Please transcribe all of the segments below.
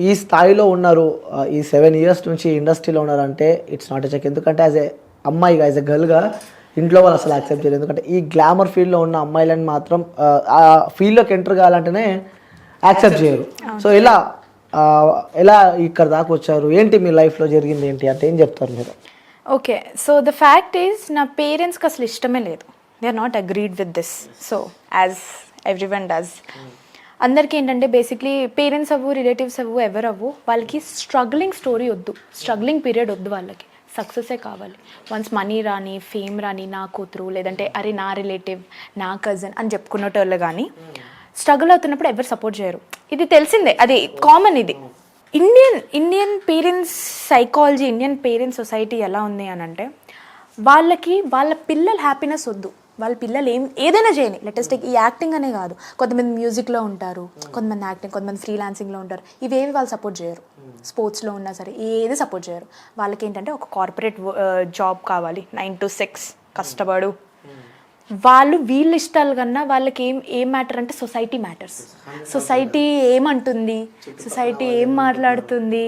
ఈ స్థాయిలో ఉన్నారు, ఈ 7 years నుంచి ఇండస్ట్రీలో ఉన్నారంటే ఇట్స్ నాట్ ఎ చెక్. ఎందుకంటే యాజ్ ఏ అమ్మాయిగా, యాజ్ ఎ గర్ల్గా ఇంట్లో వాళ్ళు అసలు యాక్సెప్ట్ చేయలేదు. ఎందుకంటే ఈ గ్లామర్ ఫీల్డ్లో ఉన్న అమ్మాయిలను మాత్రం ఆ ఫీల్డ్లోకి ఎంటర్ కావాలంటేనే యాక్సెప్ట్ చేయరు. సో ఎలా ఇక్కడ దాకా వచ్చారు, ఏంటి మీ లైఫ్లో జరిగింది ఏంటి అంటే ఏం చెప్తారు మీరు? Okay, so the fact is నా పేరెంట్స్కి అసలు ఇష్టమే లేదు. They are not agreed with this. So as everyone does, అందరికీ ఏంటంటే బేసిక్లీ పేరెంట్స్ అవ్వు, రిలేటివ్స్ అవ్వు, ఎవరు అవ్వు, వాళ్ళకి స్ట్రగ్లింగ్ స్టోరీ వద్దు, స్ట్రగ్లింగ్ పీరియడ్ వద్దు, వాళ్ళకి సక్సెసే కావాలి. వన్స్ మనీ రాని, ఫేమ్ రాని, నా కూతురు లేదంటే అరే నా రిలేటివ్, నా కజిన్ అని చెప్పుకునేటోళ్ళు కానీ స్ట్రగుల్ అవుతున్నప్పుడు ఎవరు సపోర్ట్ చేయరు. ఇది తెలిసిందే, అది కామన్. ఇది Indian parents psychology, Indian parents society ఎలా ఉంది అని అంటే వాళ్ళకి వాళ్ళ పిల్లల హ్యాపీనెస్ వద్దు. వాళ్ళ పిల్లలు ఏదైనా చేయని, లెటెస్ట్ టేక్ ఈ యాక్టింగ్ అనే కాదు, కొంతమంది మ్యూజిక్లో ఉంటారు, కొంతమంది యాక్టింగ్, కొంతమంది ఫ్రీలాన్సింగ్లో ఉంటారు. ఇవేవి వాళ్ళు సపోర్ట్ చేయరు. స్పోర్ట్స్లో ఉన్నా సరే ఏది సపోర్ట్ చేయరు. వాళ్ళకి ఏంటంటే ఒక కార్పొరేట్ జాబ్ కావాలి, 9 to 6 కష్టపడు. వాళ్ళు వీళ్ళ ఇష్టాలు కన్నా వాళ్ళకి ఏం మ్యాటర్ అంటే సొసైటీ మ్యాటర్స్. సొసైటీ ఏమంటుంది, సొసైటీ ఏం మాట్లాడుతుంది.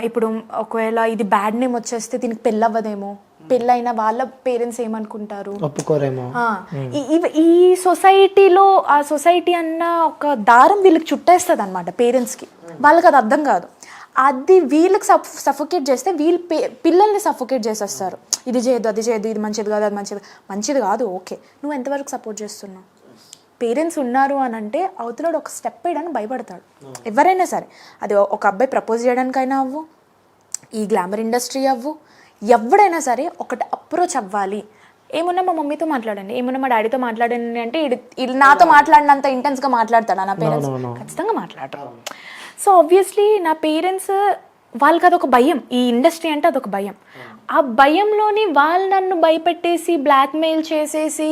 ఇప్పుడు ఒకవేళ ఇది బ్యాడ్ నేమ్ వచ్చేస్తే దీనికి పెళ్ళవ్వదేమో, పెళ్ళైన వాళ్ళ పేరెంట్స్ ఏమనుకుంటారు, ఒప్పుకోరేమో. ఈ సొసైటీలో ఆ సొసైటీ అన్న ఒక దారం వీళ్ళకి చుట్టేస్తుంది అనమాట పేరెంట్స్కి. వాళ్ళకి అది అర్థం కాదు. అది వీళ్ళకి సఫోకేట్ చేస్తే వీళ్ళు పిల్లల్ని సఫోకేట్ చేసేస్తారు. ఇది చేయదు, అది చేయదు, ఇది మంచిది కాదు, అది మంచిది కాదు. ఓకే, నువ్వు ఎంతవరకు సపోర్ట్ చేస్తున్నావు? పేరెంట్స్ ఉన్నారు అని అంటే అవతలాడు ఒక స్టెప్ వేయడానికి భయపడతాడు ఎవరైనా సరే. అది ఒక అబ్బాయి ప్రపోజ్ చేయడానికైనా అవ్వు, ఈ గ్లామర్ ఇండస్ట్రీ అవ్వు, ఎవడైనా సరే ఒకటి అప్రోచ్ అవ్వాలి. ఏమున్నా మా మమ్మీతో మాట్లాడండి, ఏమున్నా మా డాడీతో మాట్లాడండి అంటే ఇది నాతో మాట్లాడినంత ఇంటెన్స్గా మాట్లాడతాడా నా పేరెంట్స్? ఖచ్చితంగా మాట్లాడరు. సో ఆబ్వియస్లీ నా పేరెంట్స్ వాళ్ళకి అదొక భయం, ఈ ఇండస్ట్రీ అంటే అదొక భయం. ఆ భయంలోని వాళ్ళు నన్ను భయపెట్టేసి బ్లాక్మెయిల్ చేసేసి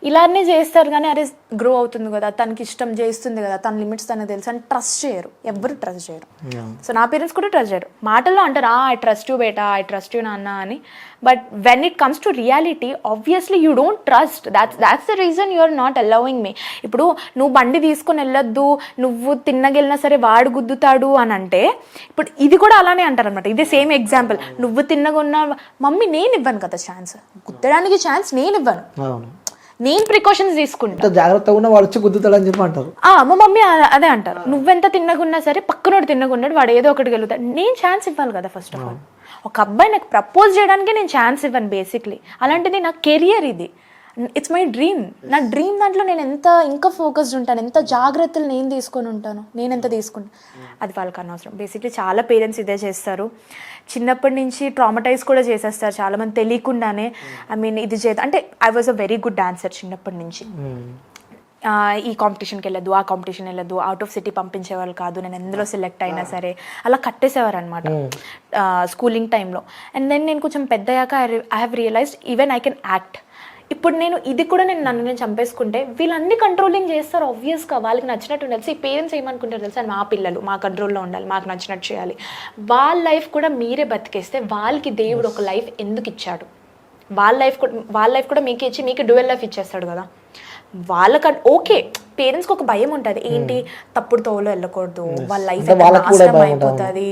ఇలానే చేస్తారు. కానీ అరే గ్రో అవుతుంది కదా, తనకి ఇష్టం చేస్తుంది కదా, తన లిమిట్స్ తనకు తెలుసు అని ట్రస్ట్ చేయరు, ఎవరు ట్రస్ట్ చేయరు. సో నా పేరెంట్స్ కూడా ట్రస్ట్ చేయరు. మాటల్లో అంటారు ఐ ట్రస్ట్ యూ బేటా, ఐ ట్రస్ట్ యూ నాన్న అని. But when it comes to reality obviously you don't trust. That's the reason you are not allowing me. ఇప్పుడు నువ్వు బండి తీసుకొని వెళ్ళొద్దు, నువ్వు తిన్నగెళ్ళినా సరే వాడు గుద్దుతాడు అని అంటే ఇప్పుడు ఇది కూడా అలానే అంటారు అనమాట. ఇదే సేమ్ ఎగ్జాంపుల్. నువ్వు తిన్నగా ఉన్నా మమ్మీ నేను ఇవ్వను కదా ఛాన్స్, గుద్దడానికి ఛాన్స్ నేను ఇవ్వను, నేను ప్రికాషన్స్ తీసుకుంటా, జాగ్రత్తగా ఉన్న వాడు వచ్చి గుద్దుతాడని చెప్పి అంటారు. మా మమ్మీ అదే అంటారు. నువ్వెంత తిన్నగున్నా సరే పక్కనోడు తిన్నగున్నాడు, వాడు ఏదో ఒకటి గెలుగుతాడు, నేను ఛాన్స్ ఇవ్వాలి కదా. ఫస్ట్ ఆఫ్ ఆల్ ఒక అబ్బాయి నాకు ప్రపోజ్ చేయడానికి నేను ఛాన్స్ ఇవ్వను బేసిక్లీ. అలాంటిది నా కెరియర్, ఇది ఇట్స్ మై డ్రీమ్. నా డ్రీమ్ దాంట్లో నేను ఇంకా ఫోకస్డ్ ఉంటాను, ఎంత జాగ్రత్తలు నేను తీసుకొని ఉంటాను, నేను ఎంత తీసుకుంటాను అది వాళ్ళకి అనవసరం. బేసిక్లీ చాలా పేరెంట్స్ ఇదే చేస్తారు. చిన్నప్పటి నుంచి ట్రామటైజ్ కూడా చేసేస్తారు చాలామంది తెలియకుండానే. ఐ మీన్ ఇది అంటే I was a very good dancer చిన్నప్పటి నుంచి. ఈ కాంపిటీషన్కి వెళ్ళదు, ఆ కాంపిటీషన్ వెళ్ళదు, అవుట్ ఆఫ్ సిటీ పంపించేవాళ్ళు కాదు, నేను ఎందులో సెలెక్ట్ అయినా సరే అలా కట్టేసేవారు అనమాట స్కూలింగ్ టైంలో. అండ్ దెన్ నేను కొంచెం పెద్ద అయ్యాక I have realised even I can act. ఇప్పుడు ఇది కూడా నన్ను చంపేసుకుంటే వీళ్ళన్నీ కంట్రోలింగ్ చేస్తారు ఆబ్వియస్గా, వాళ్ళకి నచ్చినట్టు ఉండాలి. ఈ పేరెంట్స్ ఏమనుకుంటారు తెలుసా, మా పిల్లలు మా కంట్రోల్లో ఉండాలి, మాకు నచ్చినట్టు చేయాలి. వాళ్ళ లైఫ్ కూడా మీరే బతికేస్తే వాళ్ళకి దేవుడు ఒక లైఫ్ ఎందుకు ఇచ్చాడు? వాళ్ళ లైఫ్ కూడా మీకు ఇచ్చి మీకు డ్యూయల్ లైఫ్ ఇచ్చేస్తాడు కదా. వాళ్ళకి ఓకే, పేరెంట్స్కి ఒక భయం ఉంటుంది, ఏంటి తప్పుడు తోలో వెళ్ళకూడదు, వాళ్ళ లైఫ్ నాశనం అయిపోతుంది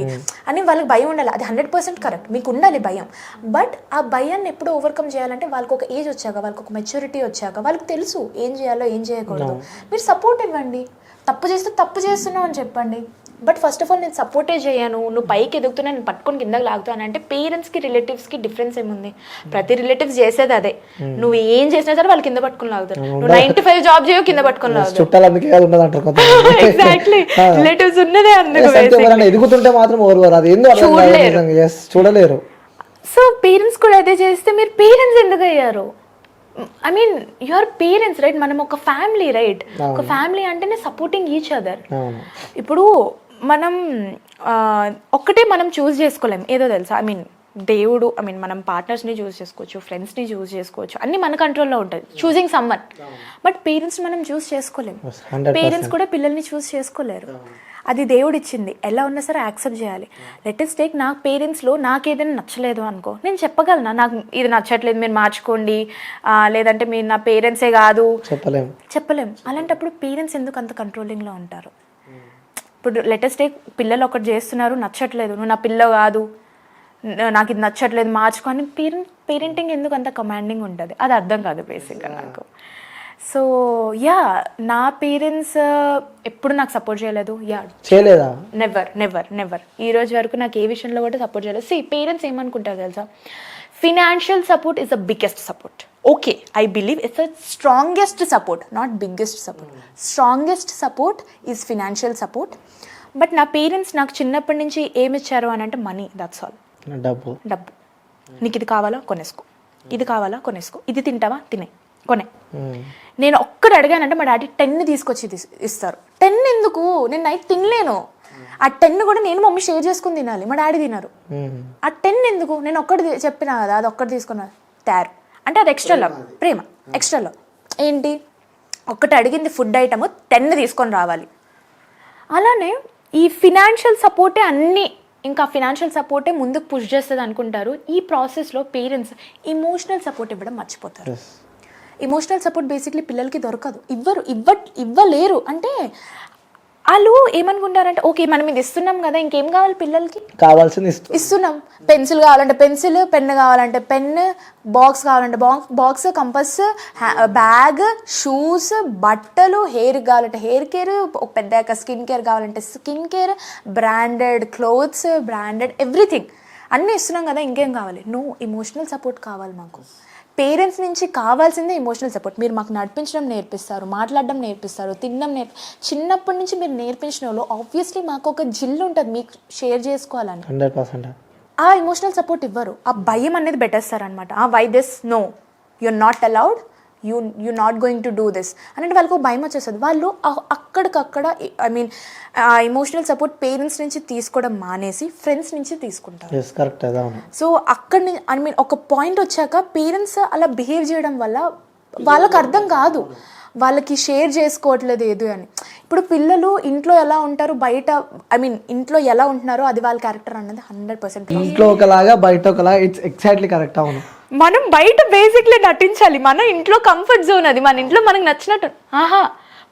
అని వాళ్ళకి భయం ఉండాలి. అది 100% కరెక్ట్, మీకు ఉండాలి భయం. బట్ ఆ భయాన్ని ఎప్పుడు ఓవర్కమ్ చేయాలంటే వాళ్ళకి ఒక ఏజ్ వచ్చాక, వాళ్ళకి ఒక మెచ్యూరిటీ వచ్చాక వాళ్ళకి తెలుసు ఏం చేయాలో ఏం చేయకూడదు. మీరు సపోర్ట్ ఇవ్వండి, తప్పు చేస్తే తప్పు చేస్తున్నావు అని చెప్పండి. బట్ ఫస్ట్ ఆఫ్ ఆల్ నేను సపోర్టే చేయను, నువ్వు పైకి ఎదుగుతున్నా నేను పట్టుకొని కిందకి లాగుతాను అంటే పేరెంట్స్కి రిలేటివ్స్కి డిఫరెన్స్ ఏముంది? ప్రతి రిలేటివ్స్ చేసేది అదే. నువ్వు ఏం చేసినా సరే వాళ్ళు కింద పట్టుకొని లాగుతారు. నువ్వు 9 to 5 జాబ్ చేయవు, కింద పట్టుకొని లాగుతారు. ఎగ్జాక్ట్లీ, రిలేటివ్స్ ఉన్నదే అందుకు చూడలేరు. సో పేరెంట్స్ కూడా అదే చేస్తే మీరు పేరెంట్స్ ఎందుకు అయ్యారు? I mean your parents right, మనం ఒక ఫ్యామిలీ రైట్. ఒక ఫ్యామిలీ అంటేనే సపోర్టింగ్ ఈచ్ అదర్. ఇప్పుడు మనం ఒక్కటే మనం చూస్ చేసుకోలేం, ఏదో తెలుసా. ఐ మీన్ దేవుడు, ఐ మీన్ మనం పార్ట్నర్స్ని చూస్ చేసుకోవచ్చు, ఫ్రెండ్స్ని చూస్ చేసుకోవచ్చు, అన్నీ మన కంట్రోల్లో ఉంటుంది, చూసింగ్ సమ్వన్. బట్ పేరెంట్స్ మనం చూస్ చేసుకోలేం, పేరెంట్స్ కూడా పిల్లల్ని చూస్ చేసుకోలేరు. అది దేవుడు ఇచ్చింది, ఎలా ఉన్నా సరే యాక్సెప్ట్ చేయాలి. లెటెస్ట్ టేక్ నా పేరెంట్స్లో నాకు ఏదైనా నచ్చలేదు అనుకో, నేను చెప్పగలనా నాకు ఇది నచ్చట్లేదు మీరు మార్చుకోండి, లేదంటే మీరు నా పేరెంట్సే కాదు, చెప్పలేం. అలాంటప్పుడు పేరెంట్స్ ఎందుకు అంత కంట్రోలింగ్లో ఉంటారు? ఇప్పుడు లేటెస్ట్ డే పిల్లలు ఒకటి చేస్తున్నారు, నచ్చట్లేదు, నువ్వు నా పిల్ల కాదు, నాకు ఇది నచ్చట్లేదు మార్చుకో అని పేరెంటింగ్ ఎందుకు అంత కమాండింగ్ ఉంటుంది, అది అర్థం కాదు బేసిక్గా నాకు. సో యా, నా పేరెంట్స్ ఎప్పుడు నాకు సపోర్ట్ చేయలేదు. యా, చేయలేదా? Never never never. ఈ రోజు వరకు నాకు ఏ విషయంలో కూడా సపోర్ట్ చేయలేదు. సి, పేరెంట్స్ ఏమనుకుంటారు తెలుసా, financial support is the biggest support. Okay, I believe it's the strongest support, not biggest support. Strongest support is financial support. But నా పేరెంట్స్ నాకు చిన్నప్పటి నుంచి ఏమి ఇచ్చారు అని అంటే మనీ, దట్స్ ఆల్. డబ్బు. నీకు ఇది కావాలా కొనేసుకో, ఇది కావాలా కొనేసుకో, ఇది తింటావా తినే కొనే. నేను ఒక్కడు అడిగానంటే మా డాడీ 10 తీసుకొచ్చి ఇస్తారు. 10 ఎందుకు, నేను నైట్ తినలేను. ఆ 10 కూడా నేను మమ్మీ షేర్ చేసుకుని తినాలి, మా డాడీ తినరు. ఆ 10 ఎందుకు, నేను ఒక్కటి చెప్పినా కదా, అది ఒక్కటి తీసుకున్నా తయారు అంటే అది ఎక్స్ట్రా లవ్, ప్రేమ, ఎక్స్ట్రా లవ్. ఏంటి, ఒక్కటి అడిగింది ఫుడ్ ఐటమ్ 10 తీసుకొని రావాలి. అలానే ఈ ఫినాన్షియల్ సపోర్టే అన్నీ, ఇంకా ఫినాన్షియల్ సపోర్టే ముందుకు పుష్ చేస్తుంది అనుకుంటారు. ఈ ప్రాసెస్లో పేరెంట్స్ ఇమోషనల్ సపోర్ట్ ఇవ్వడం మర్చిపోతారు. ఇమోషనల్ సపోర్ట్ బేసిక్లీ పిల్లలకి దొరకదు, ఇవ్వలేరు. అంటే వాళ్ళు ఏమనుకుంటారంటే, ఓకే మనం ఇది ఇస్తున్నాం కదా, ఇంకేం కావాలి పిల్లలకి, కావాల్సింది ఇస్తున్నాం. పెన్సిల్ కావాలంటే పెన్సిల్, పెన్ కావాలంటే పెన్, బాక్స్ కావాలంటే బాక్స్, కంపస్, బ్యాగ్, షూస్, బట్టలు, హెయిర్ కావాలంటే హెయిర్ కేర్, పెద్ద స్కిన్ కేర్ కావాలంటే skin care, branded clothes, branded everything అన్నీ ఇస్తున్నాం కదా, ఇంకేం కావాలి. నో, ఇమోషనల్ సపోర్ట్ కావాలి మాకు. పేరెంట్స్ నుంచి కావాల్సిందే ఇమోషనల్ సపోర్ట్. మీరు మాకు నడిపించడం నేర్పిస్తారు, మాట్లాడడం నేర్పిస్తారు, తినడం చిన్నప్పటి నుంచి మీరు నేర్పించిన వాళ్ళు ఆబ్వియస్లీ మాకు ఒక జిల్లు ఉంటుంది మీకు షేర్ చేసుకోవాలని. 100%. ఆ ఇమోషనల్ సపోర్ట్ ఇవ్వరు, ఆ భయం అనేది పెట్టేస్తారు అనమాట. Why this, no you're not allowed, you not going to do this అంటే వాళ్ళకు భయం వచ్చేస్తుంది. వాళ్ళు అక్కడికక్కడ I mean emotional support parents నుంచి తీసుకోవడం మానేసి ఫ్రెండ్స్ నుంచి తీసుకుంటారు. సో అక్కడ ఐ మీన్ ఒక పాయింట్ వచ్చాక పేరెంట్స్ అలా బిహేవ్ చేయడం వల్ల వాళ్ళకి అర్థం కాదు, వాళ్ళకి షేర్ చేసుకోవట్లేదు ఏది అని. ఇప్పుడు పిల్లలు ఇంట్లో ఎలా ఉంటారు, బయట ఐ మీన్ ఇంట్లో ఎలా ఉంటున్నారో అది వాళ్ళ క్యారెక్టర్ అన్నది 100%. ఇంట్లో ఒకలాగా బయట ఒకలాగా, ఇట్స్ ఎగ్జాక్ట్లీ కరెక్ట్. అవును, మనం బయట బేసిక్లీ నటించాలి, మన ఇంట్లో కంఫర్ట్ జోన్ అది, మన ఇంట్లో మనకు నచ్చినట్టు.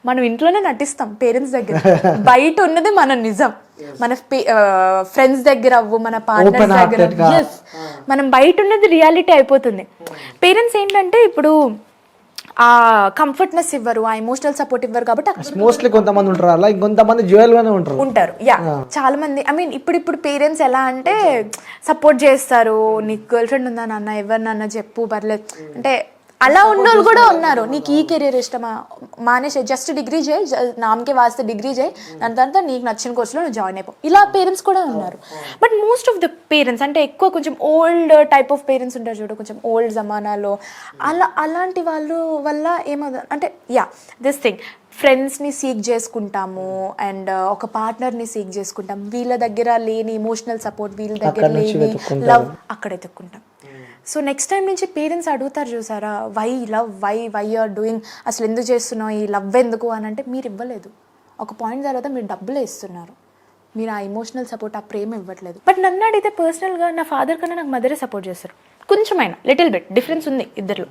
మనం ఇంట్లోనే నటిస్తాం పేరెంట్స్ దగ్గర, బయట ఉన్నది మన నిజం. మన ఫ్రెండ్స్ దగ్గర అవ్వు, మన పార్ట్నర్స్ దగ్గర, మనం బయట ఉన్నది రియాలిటీ అయిపోతుంది. పేరెంట్స్ ఏంటంటే ఇప్పుడు ఆ కంఫర్ట్నెస్ ఇవ్వరు, ఆ ఎమోషనల్ సపోర్ట్ ఇవ్వరు కాబట్టి మోస్ట్లీ కొంతమంది ఉంటారు అలా, ఇంకొంతమంది జ్యువెల్ గానే ఉంటారు. యా, చాలా మంది ఐ మీన్ ఇప్పుడు పేరెంట్స్ ఎలా అంటే సపోర్ట్ చేస్తారు. నీకు గర్ల్ ఫ్రెండ్ ఉందా నాన్న, ఎవరు నాన్న చెప్పు పర్లేదు అంటే అలా ఉన్నోళ్ళు కూడా ఉన్నారు. నీకు ఈ కెరీర్ ఇష్టమా, మానేసే, జస్ట్ డిగ్రీ చేయి, నామకే వాస్తే డిగ్రీ చేయి, దాని తర్వాత నీకు నచ్చిన కోర్సులో నువ్వు జాయిన్ అయిపో, ఇలా పేరెంట్స్ కూడా ఉన్నారు. But most of the parents అంటే ఎక్కువ కొంచెం ఓల్డ్ టైప్ ఆఫ్ పేరెంట్స్ ఉంటారు చూడు, కొంచెం ఓల్డ్ జమానాలో, అలాంటి వాళ్ళు వల్ల ఏమవుతుంది అంటే యా దిస్ థింగ్, ఫ్రెండ్స్ని సీక్ చేసుకుంటాము అండ్ ఒక పార్ట్నర్ని సీక్ చేసుకుంటాం. వీళ్ళ దగ్గర లేని ఇమోషనల్ సపోర్ట్, వీళ్ళ దగ్గర లేని లవ్ అక్కడ ఎత్తుక్కుంటాం. సో నెక్స్ట్ టైం నుంచి పేరెంట్స్ అడుగుతారు చూసారా, why love, why you are doing, అసలు ఎందుకు చేస్తున్నావు ఈ లవ్ ఎందుకు అని అంటే మీరు ఇవ్వలేదు. ఒక పాయింట్ తర్వాత మీరు డబ్బులే ఇస్తున్నారు, మీరు ఆ ఇమోషనల్ సపోర్ట్, ఆ ప్రేమ ఇవ్వట్లేదు. బట్ నన్ను అడిగితే పర్సనల్గా నా ఫాదర్ కన్నా నాకు మదరే సపోర్ట్ చేస్తారు. కొంచెమైనా లిటిల్ బిట్ డిఫరెన్స్ ఉంది ఇద్దరిలో.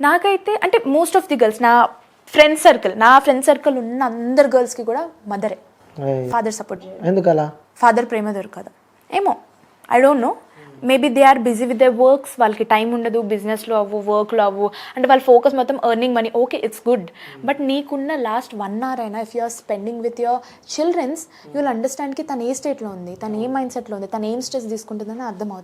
నాకైతే అంటే మోస్ట్ ఆఫ్ ది గర్ల్స్, నా ఫ్రెండ్ సర్కిల్ ఉన్న అందరు గర్ల్స్కి కూడా మదరే, ఫాదర్ సపోర్ట్. ఎందుకలా? ఫాదర్ ప్రేమ దొరకదు ఏమో, I don't know. Maybe they are busy with their works, వాళ్ళకి టైం ఉండదు, బిజినెస్లో అవ్వు, వర్క్లో అవ్వు, అంటే వాళ్ళ ఫోకస్ మొత్తం earning money. Okay, it's good, but నీకున్న లాస్ట్ 1 hour అయినా if you are spending with your childrens, you will అండర్స్టాండ్కి తను ఏ స్టేట్లో ఉంది, తను ఏ మైండ్ సెట్లో ఉంది, తను ఏం స్ట్రెస్ తీసుకుంటుందని అర్థమవుతుంది.